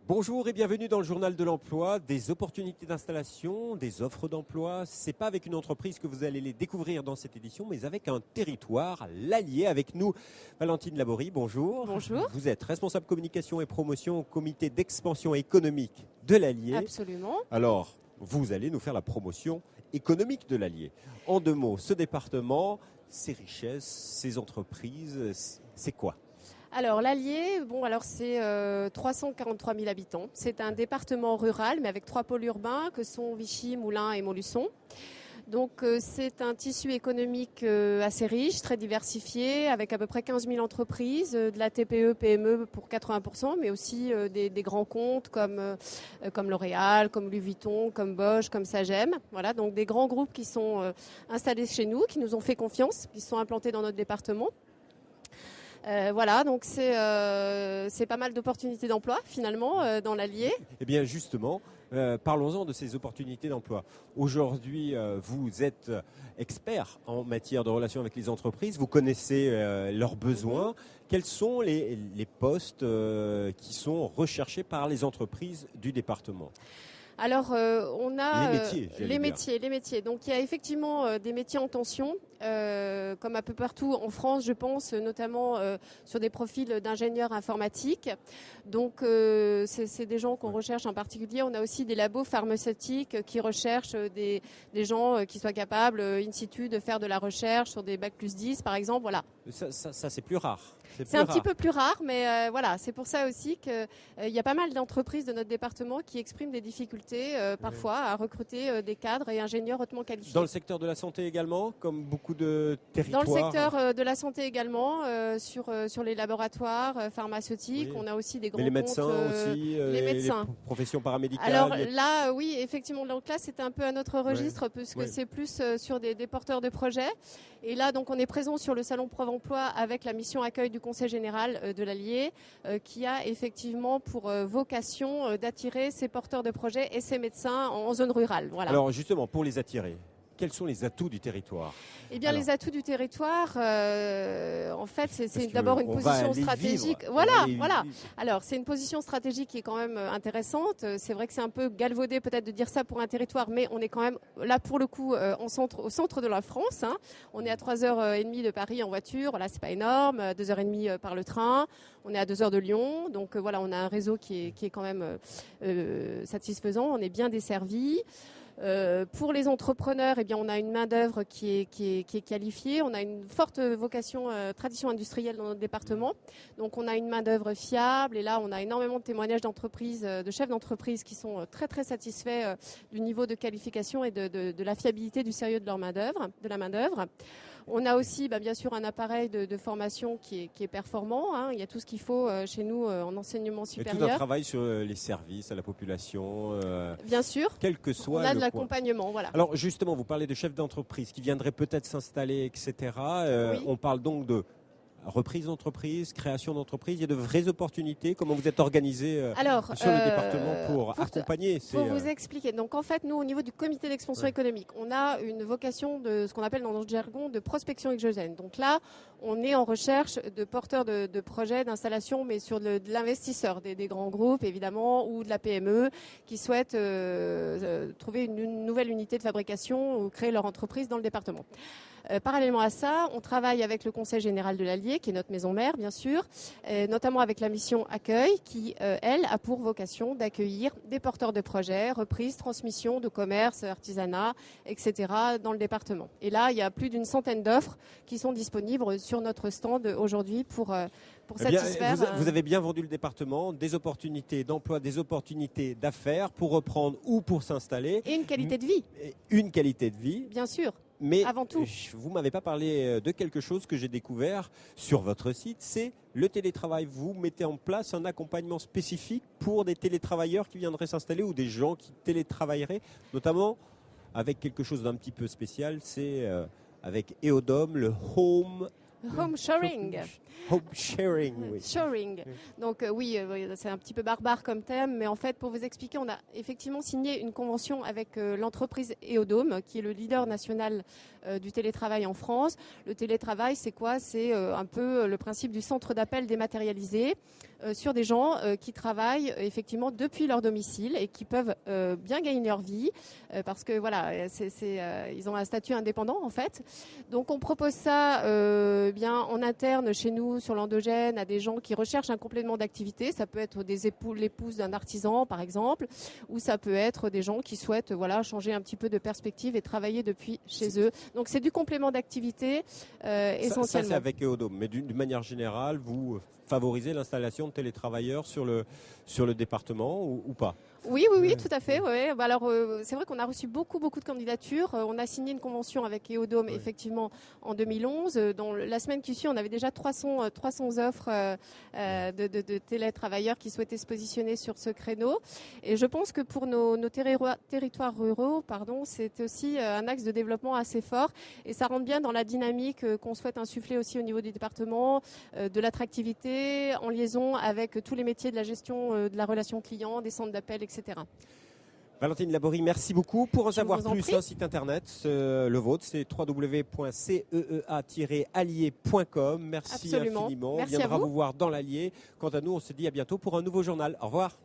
Bonjour et bienvenue dans le journal de l'emploi, des opportunités d'installation, des offres d'emploi. C'est pas avec une entreprise que vous allez les découvrir dans cette édition, mais avec un territoire, l'Allier. Avec nous, Valentine Laborie, bonjour. Bonjour. Vous êtes responsable communication et promotion au comité d'expansion économique de l'Allier. Absolument. Alors, vous allez nous faire la promotion économique de l'Allier. En deux mots, ce département, ses richesses, ses entreprises, c'est quoi ? Alors l'Allier, c'est 343 000 habitants. C'est un département rural, mais avec 3 pôles urbains que sont Vichy, Moulins et Montluçon. Donc c'est un tissu économique assez riche, très diversifié, avec à peu près 15 000 entreprises, de la TPE, PME pour 80%, mais aussi des grands comptes comme L'Oréal, comme Louis Vuitton, comme Bosch, comme Sagem. Voilà, donc des grands groupes qui sont installés chez nous, qui nous ont fait confiance, qui sont implantés dans notre département. Donc c'est pas mal d'opportunités d'emploi finalement dans l'Allier. Eh bien justement, parlons-en de ces opportunités d'emploi. Aujourd'hui, vous êtes expert en matière de relations avec les entreprises, vous connaissez leurs besoins. Quels sont les postes qui sont recherchés par les entreprises du département ? Alors, on a les métiers. Donc, il y a effectivement des métiers en tension, comme un peu partout en France, je pense, notamment sur des profils d'ingénieurs informatiques. Donc, c'est des gens qu'on recherche en particulier. On a aussi des labos pharmaceutiques qui recherchent des gens qui soient capables, in situ, de faire de la recherche sur des bac+10, par exemple. Voilà. Ça c'est plus rare. C'est un petit peu plus rare, mais c'est pour ça aussi qu'il y a pas mal d'entreprises de notre département qui expriment des difficultés parfois à recruter des cadres et ingénieurs hautement qualifiés. Dans le secteur de la santé également, comme beaucoup de territoires. Dans le secteur de la santé également, sur les laboratoires pharmaceutiques, on a aussi des grands les médecins comptes, aussi, les médecins. les professions paramédicales. Alors là, oui, effectivement, donc là c'est un peu un autre registre puisque c'est plus sur des porteurs de projets. Et là, donc, on est présent sur le salon Preuve Emploi avec la mission accueil du Conseil général de l'Allier, qui a effectivement pour vocation d'attirer ces porteurs de projets et ces médecins en zone rurale. Voilà. Alors justement, pour les attirer, quels sont les atouts du territoire ? Eh bien, les atouts du territoire, en fait, c'est d'abord une position stratégique. Voilà. Alors, c'est une position stratégique qui est quand même intéressante. C'est vrai que c'est un peu galvaudé peut-être de dire ça pour un territoire, mais on est quand même là pour le coup au centre de la France. Hein. On est à 3h30 de Paris en voiture. Là, c'est pas énorme. 2h30 par le train. On est à 2 heures de Lyon. Donc voilà, on a un réseau qui est quand même satisfaisant. On est bien desservi. Pour les entrepreneurs, on a une main-d'œuvre qui est qualifiée. On a une forte vocation tradition industrielle dans notre département. Donc, on a une main-d'œuvre fiable. Et là, on a énormément de témoignages d'entreprises, de chefs d'entreprise qui sont très, très satisfaits du niveau de qualification et de la fiabilité, du sérieux de leur main-d'œuvre, de la main-d'œuvre. On a aussi, bien sûr, un appareil de formation qui est performant. Hein. Il y a tout ce qu'il faut chez nous en enseignement supérieur. Et tout un travail sur les services à la population. Bien sûr. Quel que soit on a de l'accompagnement, voilà. Alors justement, vous parlez de chefs d'entreprise qui viendraient peut-être s'installer, etc. On parle donc de reprise d'entreprise, création d'entreprise. Il y a de vraies opportunités. Comment vous êtes organisé sur le département pour accompagner Pour vous expliquer. Donc en fait, nous, au niveau du comité d'expansion économique, on a une vocation de ce qu'on appelle dans notre jargon de prospection exogène. Donc là, on est en recherche de porteurs de projets d'installation, mais sur de l'investisseur, des grands groupes évidemment, ou de la PME qui souhaitent trouver une nouvelle unité de fabrication ou créer leur entreprise dans le département. Parallèlement à ça, on travaille avec le Conseil général de l'Allier, qui est notre maison mère, bien sûr, notamment avec la mission Accueil, qui, elle, a pour vocation d'accueillir des porteurs de projets, reprise, transmission de commerce, artisanat, etc., dans le département. Et là, il y a plus d'une centaine d'offres qui sont disponibles sur notre stand aujourd'hui pour satisfaire. Vous avez bien vendu le département, des opportunités d'emploi, des opportunités d'affaires pour reprendre ou pour s'installer. Et une qualité de vie. Une qualité de vie. Bien sûr. Mais avant tout, vous m'avez pas parlé de quelque chose que j'ai découvert sur votre site, c'est le télétravail. Vous mettez en place un accompagnement spécifique pour des télétravailleurs qui viendraient s'installer ou des gens qui télétravailleraient, notamment avec quelque chose d'un petit peu spécial, c'est avec EODOM, le Home sharing. Home sharing, oui. Sharing. Donc oui, c'est un petit peu barbare comme thème, mais en fait, pour vous expliquer, on a effectivement signé une convention avec l'entreprise EODOM, qui est le leader national du télétravail en France. Le télétravail, c'est quoi? C'est un peu le principe du centre d'appel dématérialisé sur des gens qui travaillent effectivement depuis leur domicile et qui peuvent bien gagner leur vie parce que voilà, ils ont un statut indépendant en fait. Donc on propose ça bien en interne chez nous sur l'endogène à des gens qui recherchent un complément d'activité. Ça peut être l'épouse d'un artisan par exemple, ou ça peut être des gens qui souhaitent changer un petit peu de perspective et travailler depuis chez eux. Donc c'est du complément d'activité essentiellement. Ça c'est avec EODOM, mais d'une manière générale, vous favorisez l'installation de télétravailleurs sur le département ou pas? Oui, tout à fait. Ouais. Alors, c'est vrai qu'on a reçu beaucoup de candidatures. On a signé une convention avec EODOM, effectivement, en 2011. Dans la semaine qui suit, on avait déjà 300 offres de télétravailleurs qui souhaitaient se positionner sur ce créneau. Et je pense que pour nos territoires ruraux, c'est aussi un axe de développement assez fort. Et ça rentre bien dans la dynamique qu'on souhaite insuffler aussi au niveau du département, de l'attractivité, en liaison avec tous les métiers de la gestion de la relation client, des centres d'appel, etc. Valentine Laborie, merci beaucoup. Pour en savoir plus, un site internet, le vôtre, c'est www.ceea-allier.com. Merci infiniment. Merci, on viendra vous voir dans l'Allier. Quant à nous, on se dit à bientôt pour un nouveau journal. Au revoir.